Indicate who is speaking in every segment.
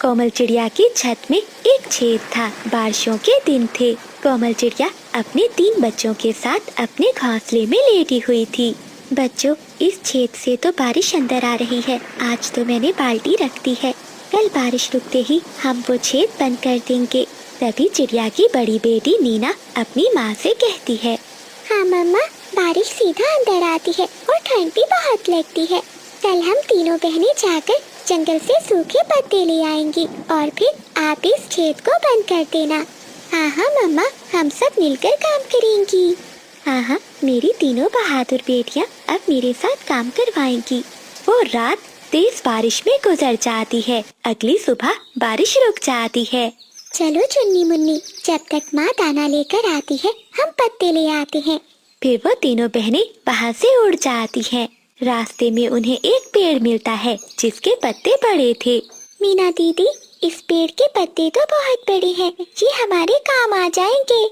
Speaker 1: कोमल चिड़िया की छत में एक छेद था। बारिशों के दिन थे। कोमल चिड़िया अपने 3 बच्चों के साथ अपने घोंसले में लेटी हुई थी। बच्चों, इस छेद से तो बारिश अंदर आ रही है। आज तो मैंने बाल्टी रख दी है। कल बारिश रुकते ही हम वो छेद बंद कर देंगे। तभी चिड़िया की बड़ी बेटी नीना अपनी माँ से कहती है,
Speaker 2: हाँ मम्मा, बारिश सीधा अंदर आती है और ठंड भी बहुत लगती है। कल हम तीनों बहनें जाकर जंगल से सूखे पत्ते ले आएंगी और फिर आप इस छेद को बंद कर देना। हाँ हाँ मम्मा, हम सब मिलकर काम करेंगी।
Speaker 1: हाँ हाँ, मेरी तीनों बहादुर बेटियाँ अब मेरे साथ काम करवाएंगी। वो रात तेज बारिश में गुजर जाती है। अगली सुबह बारिश रुक जाती है।
Speaker 2: चलो चुन्नी मुन्नी, जब तक माँ दाना लेकर आती है हम पत्ते ले आते हैं।
Speaker 1: फिर वो तीनों बहनें वहाँ से उड़ जाती हैं। रास्ते में उन्हें एक पेड़ मिलता है जिसके पत्ते बड़े थे।
Speaker 2: मीना दीदी, इस पेड़ के पत्ते तो बहुत बड़े हैं, ये हमारे काम आ जाएंगे।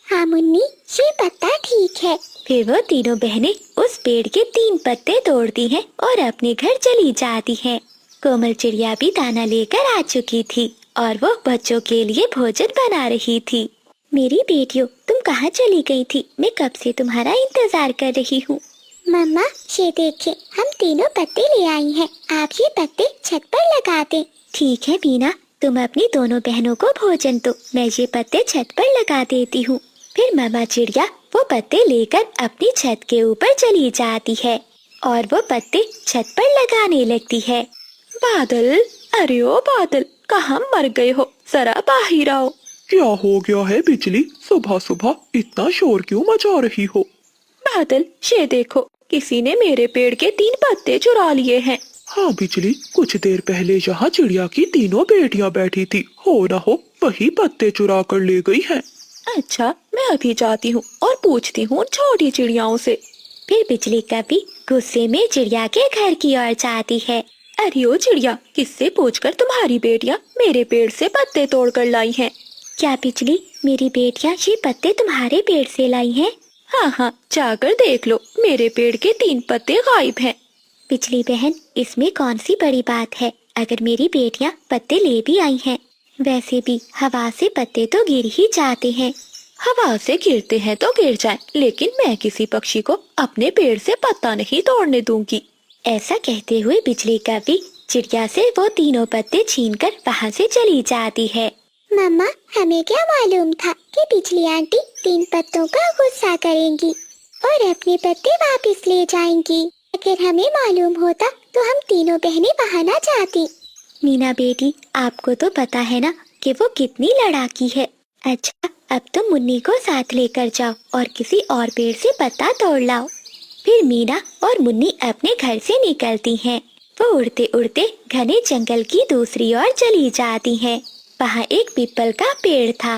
Speaker 2: हाँ मुन्नी, ये पत्ता ठीक है।
Speaker 1: फिर वो तीनों बहनें उस पेड़ के 3 पत्ते तोड़ती हैं और अपने घर चली जाती हैं। कोमल चिड़िया भी दाना लेकर आ चुकी थी और वो बच्चों के लिए भोजन बना रही थी। मेरी बेटियों, तुम कहाँ चली गई थी? मैं कब से तुम्हारा इंतजार कर रही हूँ।
Speaker 2: मम्मा, ये देखिए, हम तीनों पत्ते ले आई हैं। आप ये पत्ते छत पर लगा दें।
Speaker 1: ठीक है मीना, तुम अपनी दोनों बहनों को भोजन दो, मैं ये पत्ते छत पर लगा देती हूँ। फिर मामा चिड़िया वो पत्ते लेकर अपनी छत के ऊपर चली जाती है और वो पत्ते छत पर लगाने लगती है।
Speaker 3: बादल, अरे ओ बादल, कहाँ मर गए हो? जरा बाहर आओ।
Speaker 4: क्या हो गया है बिजली? सुबह सुबह इतना शोर क्यों मचा रही हो?
Speaker 3: बादल, ये देखो, किसी ने मेरे पेड़ के 3 पत्ते चुरा लिए हैं।
Speaker 4: हाँ बिजली, कुछ देर पहले यहाँ चिड़िया की तीनों बेटियाँ बैठी थी, हो न हो वही पत्ते चुरा कर ले गई हैं।
Speaker 3: अच्छा, मैं अभी जाती हूँ और पूछती हूँ छोटी चिड़ियाओं से।
Speaker 1: फिर बिजली कभी गुस्से में चिड़िया के घर की ओर जाती है।
Speaker 3: अरे ओ चिड़िया, किससे पूछकर तुम्हारी बेटियाँ मेरे पेड़ से पत्ते तोड़ कर लाई हैं?
Speaker 1: क्या बिजली, मेरी बेटियाँ ये पत्ते तुम्हारे पेड़ से लाई हैं?
Speaker 3: हाँ हाँ, जाकर देख लो, मेरे पेड़ के 3 पत्ते गायब हैं।
Speaker 1: बिजली बहन, इसमें कौन सी बड़ी बात है अगर मेरी बेटियाँ पत्ते ले भी आई हैं। वैसे भी हवा से पत्ते तो गिर ही जाते हैं।
Speaker 3: हवा से गिरते हैं तो गिर जाएं, लेकिन मैं किसी पक्षी को अपने पेड़ से पत्ता नहीं तोड़ने दूंगी।
Speaker 1: ऐसा कहते हुए बिजली कभी चिड़िया से वो तीनों पत्ते छीनकर वहाँ से चली जाती है।
Speaker 2: मम्मा, हमें क्या मालूम था कि बिजली आंटी 3 पत्तों का गुस्सा करेंगी और अपने पत्ते वापस ले जाएंगी। अगर हमें मालूम होता तो हम तीनों बहनें वहाँ न जाती।
Speaker 1: मीना बेटी, आपको तो पता है ना कि वो कितनी लड़ाकी है। अच्छा, अब तुम मुन्नी को साथ लेकर जाओ और किसी और पेड़ से पत्ता तोड़ लाओ। फिर मीना और मुन्नी अपने घर से निकलती हैं। वो उड़ते उड़ते घने जंगल की दूसरी ओर चली जाती हैं। वहाँ एक पीपल का पेड़ था।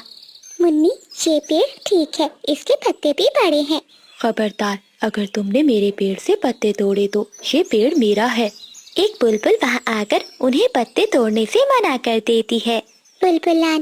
Speaker 2: मुन्नी, ये पेड़ ठीक है, इसके पत्ते भी बड़े हैं।
Speaker 3: खबरदार, अगर तुमने मेरे पेड़ से पत्ते तोड़े तो ये पेड़ मेरा है।
Speaker 1: एक बुलबुल वहाँ आकर उन्हें पत्ते तोड़ने से मना कर देती है।
Speaker 2: बुलबुल आंटी,